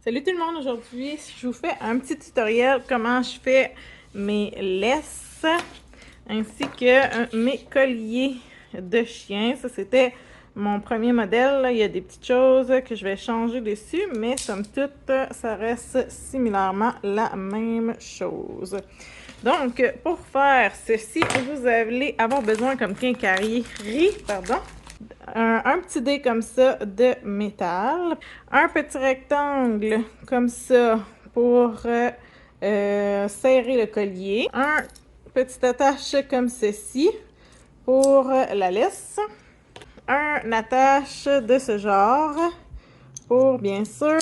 Salut tout le monde, aujourd'hui je vous fais un petit tutoriel comment je fais mes laisses ainsi que mes colliers de chien. Ça c'était mon premier modèle, là. Il y a des petites choses que je vais changer dessus, mais somme toute ça reste similairement la même chose. Donc pour faire ceci, vous allez avoir besoin comme quincaillerie, un petit dé comme ça de métal, un petit rectangle comme ça pour serrer le collier, un petit attache comme ceci pour la laisse, un attache de ce genre pour bien sûr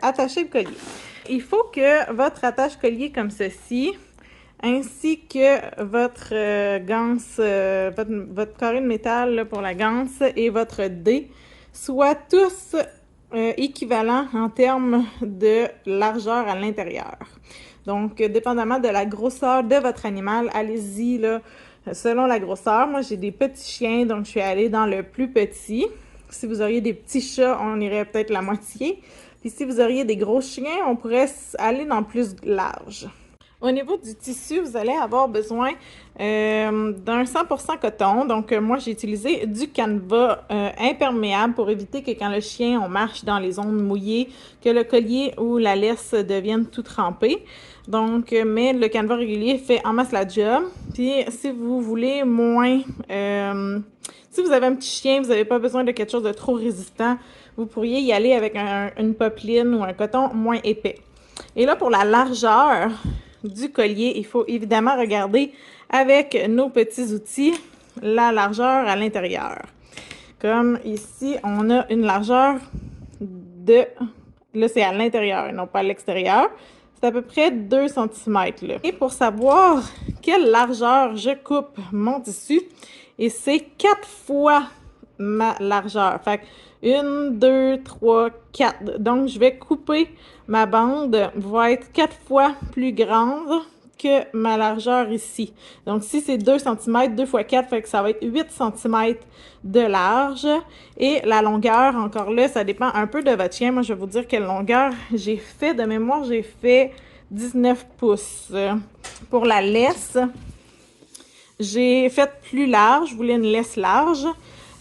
attacher le collier. Il faut que votre attache collier comme ceci ainsi que votre ganse, votre carré de métal là, pour la ganse et votre dé soient tous équivalents en termes de largeur à l'intérieur. Donc, dépendamment de la grosseur de votre animal, allez-y là, selon la grosseur. Moi, j'ai des petits chiens, donc je suis allée dans le plus petit. Si vous auriez des petits chats, on irait peut-être la moitié. Puis si vous auriez des gros chiens, on pourrait aller dans plus large. Au niveau du tissu, vous allez avoir besoin d'un 100% coton. Donc, moi, j'ai utilisé du canevas imperméable pour éviter que quand le chien, on marche dans les zones mouillées, que le collier ou la laisse devienne tout trempé. Donc, mais le canevas régulier fait en masse la job. Puis, si vous voulez moins... si vous avez un petit chien, vous n'avez pas besoin de quelque chose de trop résistant, vous pourriez y aller avec une popeline ou un coton moins épais. Et là, pour la largeur du collier, il faut évidemment regarder avec nos petits outils la largeur à l'intérieur. Comme ici, on a une largeur de... Là, c'est à l'intérieur et non pas à l'extérieur. C'est à peu près 2 cm. Là. Et pour savoir quelle largeur je coupe mon tissu, et c'est 4 fois ma largeur. Fait que 1, 2, 3, 4. Donc, je vais couper ma bande, va être 4 fois plus grande que ma largeur ici. Donc, si c'est 2 cm, 2 fois 4, fait que ça va être 8 cm de large. Et la longueur, encore là, ça dépend un peu de votre chien. Moi, je vais vous dire quelle longueur j'ai fait. De mémoire, j'ai fait 19 pouces. Pour la laisse, j'ai fait plus large. Je voulais une laisse large.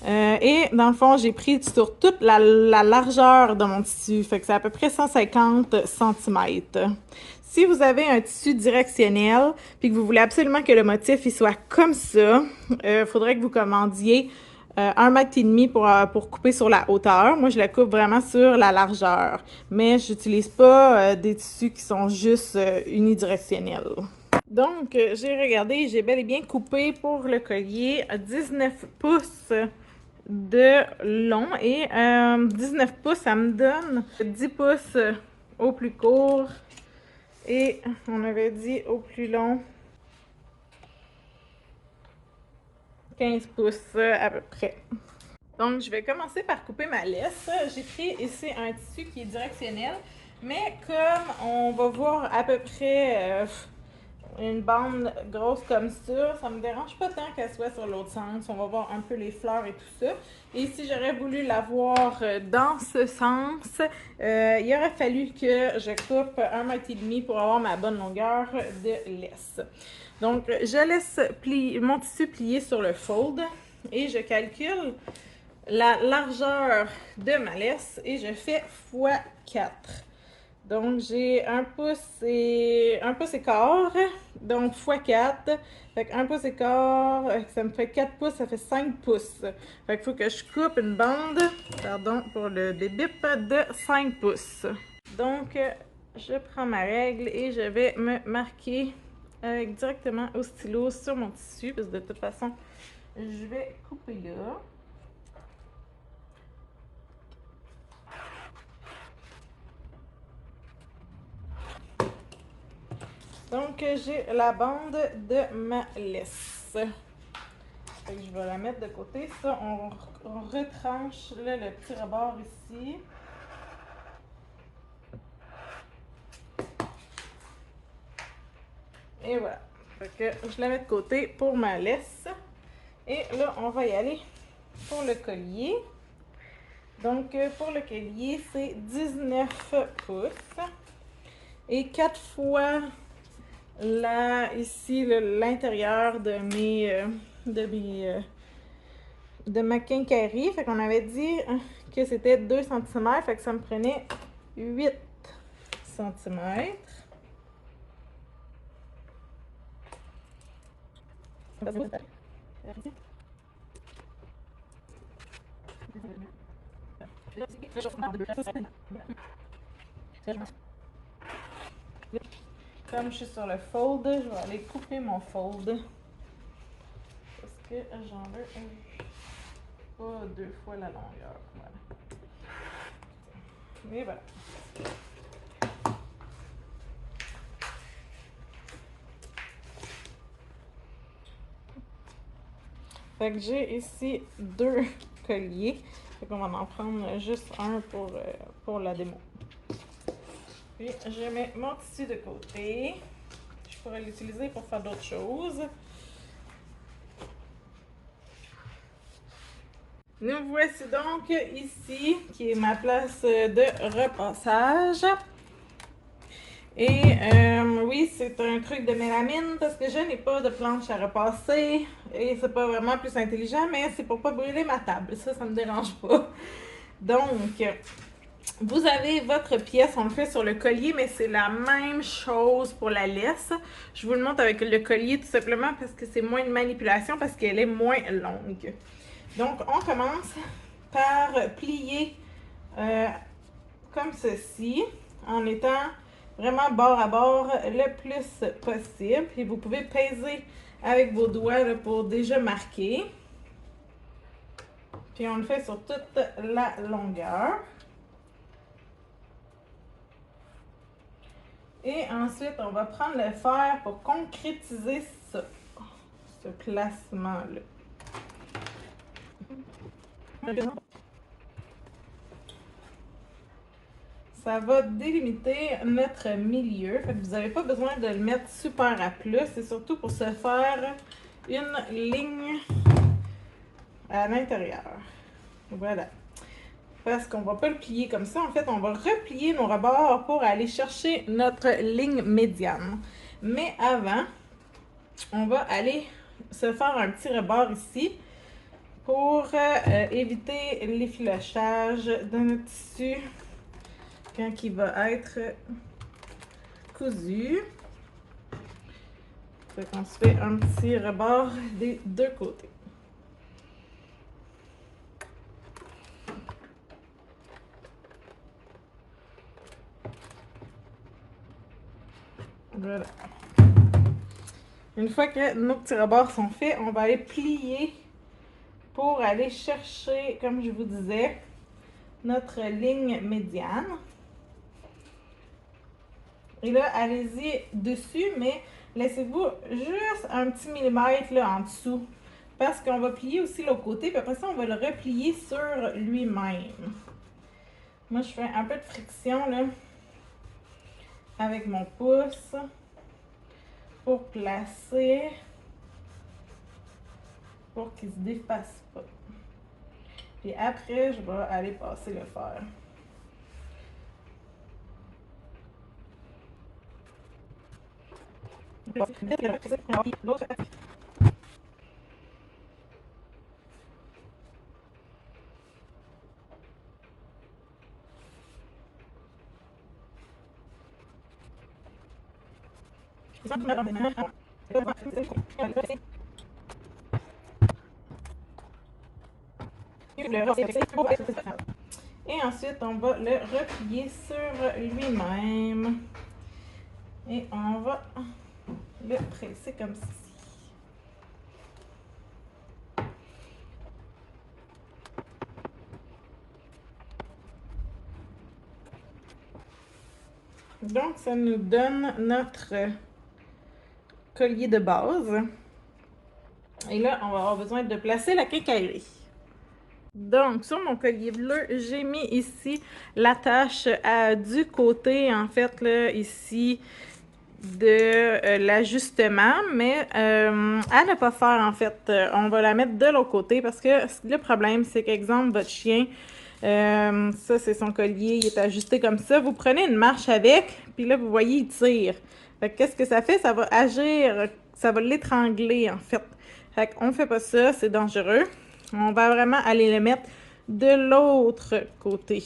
Et dans le fond, j'ai pris sur toute la largeur de mon tissu. Fait que c'est à peu près 150 cm. Si vous avez un tissu directionnel puis que vous voulez absolument que le motif il soit comme ça, faudrait que vous commandiez 1,5 m pour couper sur la hauteur. Moi, je la coupe vraiment sur la largeur. Mais j'utilise pas des tissus qui sont juste unidirectionnels. Donc, j'ai regardé, j'ai bel et bien coupé pour le collier 19 pouces de long et 19 pouces, ça me donne 10 pouces au plus court et on avait dit au plus long 15 pouces à peu près. Donc, je vais commencer par couper ma laisse. J'ai pris ici un tissu qui est directionnel, mais comme on va voir à peu près une bande grosse comme ça me dérange pas tant qu'elle soit sur l'autre sens. On va voir un peu les fleurs et tout ça. Et si j'aurais voulu l'avoir dans ce sens, il aurait fallu que je coupe 1,5 m pour avoir ma bonne longueur de laisse. Donc, je laisse mon tissu plier sur le fold et je calcule la largeur de ma laisse et je fais x4. Donc, j'ai 1 pouce et 1 pouce et quart, donc x4. Fait que 1 pouce et quart, ça me fait 4 pouces, ça fait 5 pouces. Fait qu'il faut que je coupe une bande, pardon pour le débip, de 5 pouces. Donc, je prends ma règle et je vais me marquer directement au stylo sur mon tissu, parce que de toute façon, je vais couper là. Donc, j'ai la bande de ma laisse. Fait que je vais la mettre de côté. Ça, on retranche là, le petit rebord ici. Et voilà. Fait que je la mets de côté pour ma laisse. Et là, on va y aller pour le collier. Donc, pour le collier, c'est 19 pouces. Et 4 fois là, ici, l'intérieur de ma quincaillerie. Fait qu'on avait dit que c'était 2 cm. Fait que ça me prenait 8 cm. Comme je suis sur le fold, je vais aller couper mon fold. Parce que j'en veux pas 2 fois la longueur. Voilà. Et voilà. Fait que j'ai ici 2 colliers. Fait qu'on va en prendre juste un pour la démo. Puis je mets mon tissu de côté. Je pourrais l'utiliser pour faire d'autres choses. Nous voici donc ici, qui est ma place de repassage. Et oui, c'est un truc de mélamine parce que je n'ai pas de planche à repasser. Et c'est pas vraiment plus intelligent, mais c'est pour pas brûler ma table. Ça me dérange pas. Donc, vous avez votre pièce, on le fait sur le collier, mais c'est la même chose pour la laisse. Je vous le montre avec le collier tout simplement parce que c'est moins de manipulation, parce qu'elle est moins longue. Donc, on commence par plier comme ceci, en étant vraiment bord à bord le plus possible. Puis vous pouvez peser avec vos doigts là, pour déjà marquer. Puis on le fait sur toute la longueur. Et ensuite, on va prendre le fer pour concrétiser ça, ce placement-là. Ça va délimiter notre milieu. Fait que vous n'avez pas besoin de le mettre super à plat. C'est surtout pour se faire une ligne à l'intérieur. Voilà. Parce qu'on ne va pas le plier comme ça. En fait, on va replier nos rebords pour aller chercher notre ligne médiane. Mais avant, on va aller se faire un petit rebord ici pour éviter l'effilochage de notre tissu quand il va être cousu. Fait qu'on se fait un petit rebord des deux côtés. Voilà. Une fois que nos petits rebords sont faits, on va aller plier pour aller chercher, comme je vous disais, notre ligne médiane. Et là, allez-y dessus, mais laissez-vous juste un petit millimètre là, en dessous. Parce qu'on va plier aussi l'autre côté, puis après ça, on va le replier sur lui-même. Moi, je fais un peu de friction là, avec mon pouce pour placer, pour qu'il ne se défasse pas. Puis après, je vais aller passer le fer. Et ensuite, on va le replier sur lui-même. Et on va le presser comme ceci. Donc, ça nous donne notre collier de base. Et là, on va avoir besoin de placer la quincaillerie. Donc, sur mon collier bleu, j'ai mis ici l'attache du côté, en fait, là, ici, de l'ajustement, mais à ne pas faire, en fait. On va la mettre de l'autre côté parce que le problème, c'est qu'exemple, votre chien Ça, c'est son collier, il est ajusté comme ça. Vous prenez une marche avec, puis là, vous voyez, il tire. Fait que qu'est-ce que ça fait? Ça va agir, ça va l'étrangler, en fait. Fait qu'on fait pas ça, c'est dangereux. On va vraiment aller le mettre de l'autre côté.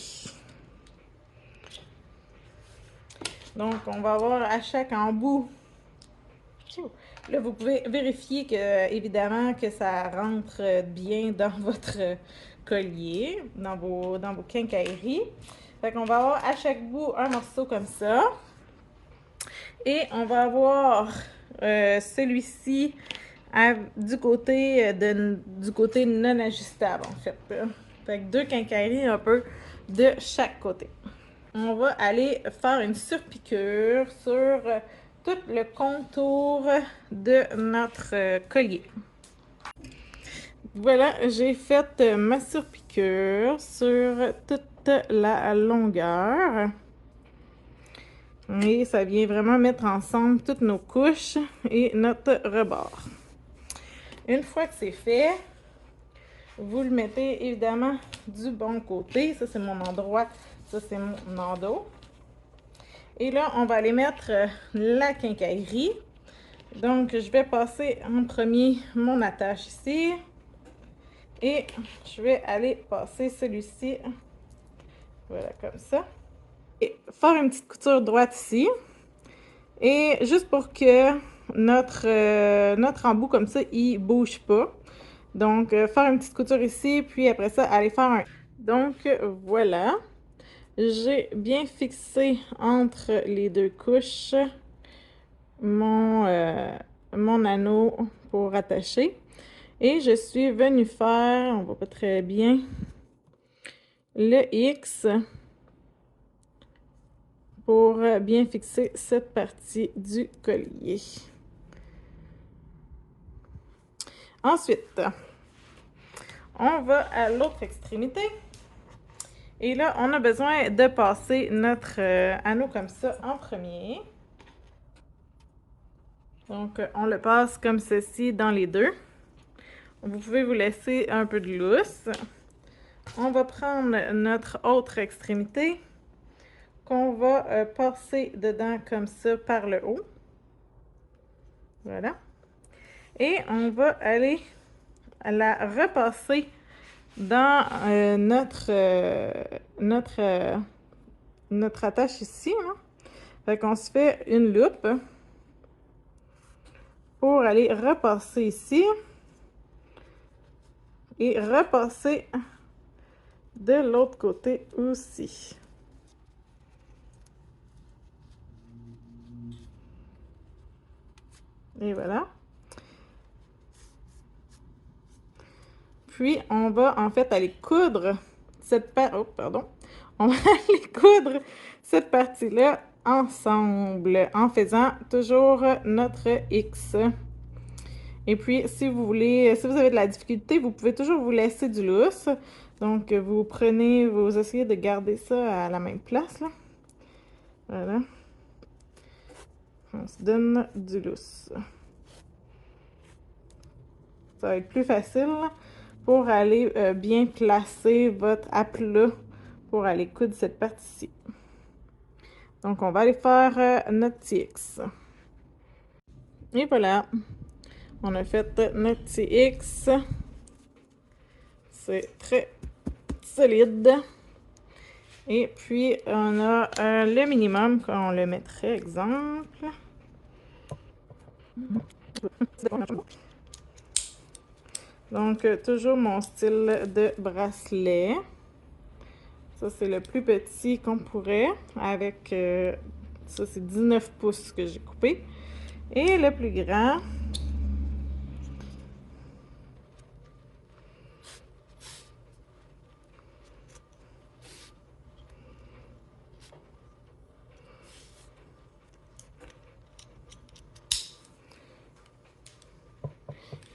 Donc, on va avoir à chaque embout. Là, vous pouvez vérifier que, évidemment, que ça rentre bien dans votre collier, dans vos quincailleries. Fait qu'on va avoir à chaque bout un morceau comme ça. Et on va avoir celui-ci du côté non ajustable, en fait. Fait que 2 quincailleries un peu de chaque côté. On va aller faire une surpiqûre sur tout le contour de notre collier. Voilà, j'ai fait ma surpiqûre sur toute la longueur. Et ça vient vraiment mettre ensemble toutes nos couches et notre rebord. Une fois que c'est fait, vous le mettez évidemment du bon côté. Ça, c'est mon endroit. Ça, c'est mon endos. Et là, on va aller mettre la quincaillerie. Donc, je vais passer en premier mon attache ici. Et je vais aller passer celui-ci. Voilà, comme ça. Et faire une petite couture droite ici. Et juste pour que notre embout comme ça, il bouge pas. Donc, faire une petite couture ici, puis après ça, aller faire un... Donc, voilà. J'ai bien fixé entre les 2 couches mon anneau pour attacher. Et je suis venue faire, on voit pas très bien, le X pour bien fixer cette partie du collier. Ensuite, on va à l'autre extrémité. Et là, on a besoin de passer notre anneau comme ça en premier. Donc, on le passe comme ceci dans les 2. Vous pouvez vous laisser un peu de lousse. On va prendre notre autre extrémité qu'on va passer dedans comme ça par le haut. Voilà. Et on va aller la repasser dans notre attache ici. Hein. Fait qu'on se fait une loupe pour aller repasser ici et repasser de l'autre côté aussi. Et voilà. Puis, on va en fait aller coudre cette On va aller coudre cette partie-là ensemble en faisant toujours notre X. Et puis, si vous avez de la difficulté, vous pouvez toujours vous laisser du lousse. Donc, vous essayez de garder ça à la même place, là. Voilà. On se donne du lousse. Ça va être plus facile pour aller bien placer votre aplat pour aller coudre cette partie-ci. Donc, on va aller faire notre petit X. Et voilà. On a fait notre petit X. C'est très solide. Et puis, on a le minimum qu'on le mettrait, exemple. Donc, toujours mon style de bracelet. Ça, c'est le plus petit qu'on pourrait. Avec, ça, c'est 19 pouces que j'ai coupé. Et le plus grand...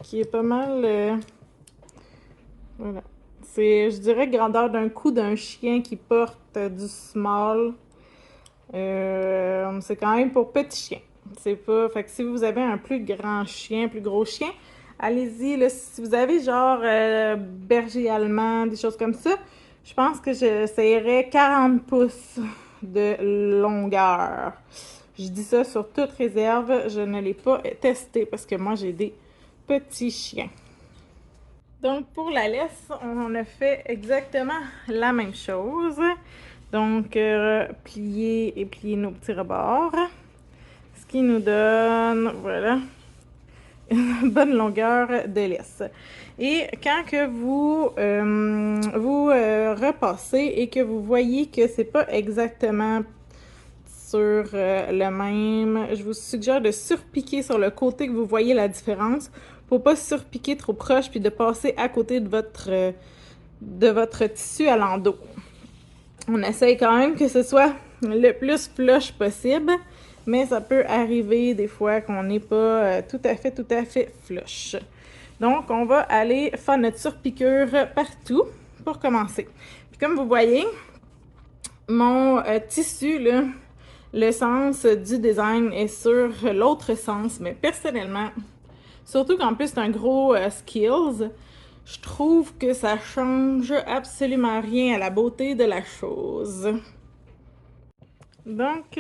qui est pas mal... voilà. C'est, je dirais, grandeur d'un cou d'un chien qui porte du small. C'est quand même pour petit chien. C'est pas... Fait que si vous avez un plus grand chien, plus gros chien, allez-y. Si vous avez genre berger allemand, des choses comme ça, Je pense que j'essayerais 40 pouces de longueur. Je dis ça sur toute réserve, je ne l'ai pas testé parce que moi j'ai des petits chiens. Donc pour la laisse, on a fait exactement la même chose. Donc plier et plier nos petits rebords. Ce qui nous donne, voilà, une bonne longueur de laisse. Et quand que vous repassez et que vous voyez que c'est pas exactement sur le même, je vous suggère de surpiquer sur le côté que vous voyez la différence pour pas surpiquer trop proche puis de passer à côté de votre tissu à l'endos. On essaye quand même que ce soit le plus flush possible, mais ça peut arriver des fois qu'on n'est pas tout à fait flush. Donc, on va aller faire notre surpiqûre partout pour commencer. Puis comme vous voyez, mon tissu, là, le sens du design est sur l'autre sens, mais personnellement, surtout qu'en plus c'est un gros skills, je trouve que ça change absolument rien à la beauté de la chose. Donc,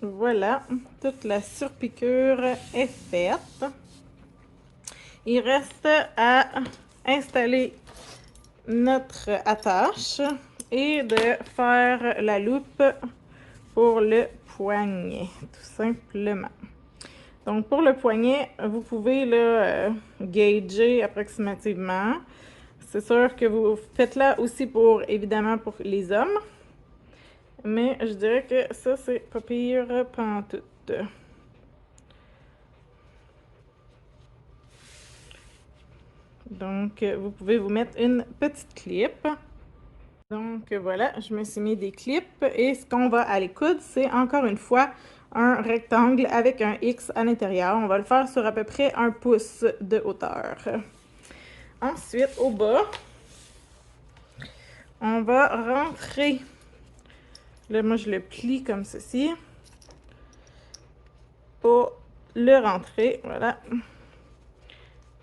voilà, toute la surpiqûre est faite. Il reste à installer notre attache et de faire la loupe pour le poignet, tout simplement. Donc, pour le poignet, vous pouvez le gager approximativement. C'est sûr que vous faites là aussi évidemment pour les hommes. Mais je dirais que ça, c'est pas pire pantoute. Donc, vous pouvez vous mettre une petite clip. Donc, voilà, je me suis mis des clips. Et ce qu'on va aller coudre, c'est encore une fois un rectangle avec un X à l'intérieur. On va le faire sur à peu près 1 pouce de hauteur. Ensuite, au bas, on va rentrer. Là, moi, je le plie comme ceci. Pour le rentrer, voilà.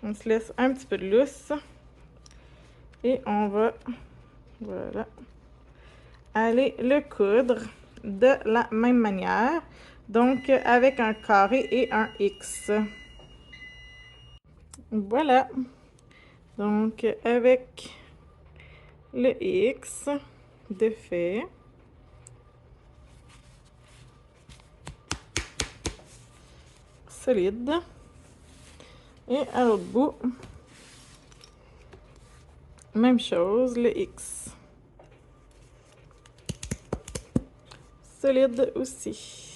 On se laisse un petit peu de lousse. Et on va, voilà, aller le coudre de la même manière. Donc, avec un carré et un X. Voilà. Donc, avec le X de fait. Solide. Et à l'autre bout, même chose, le X. Solide aussi.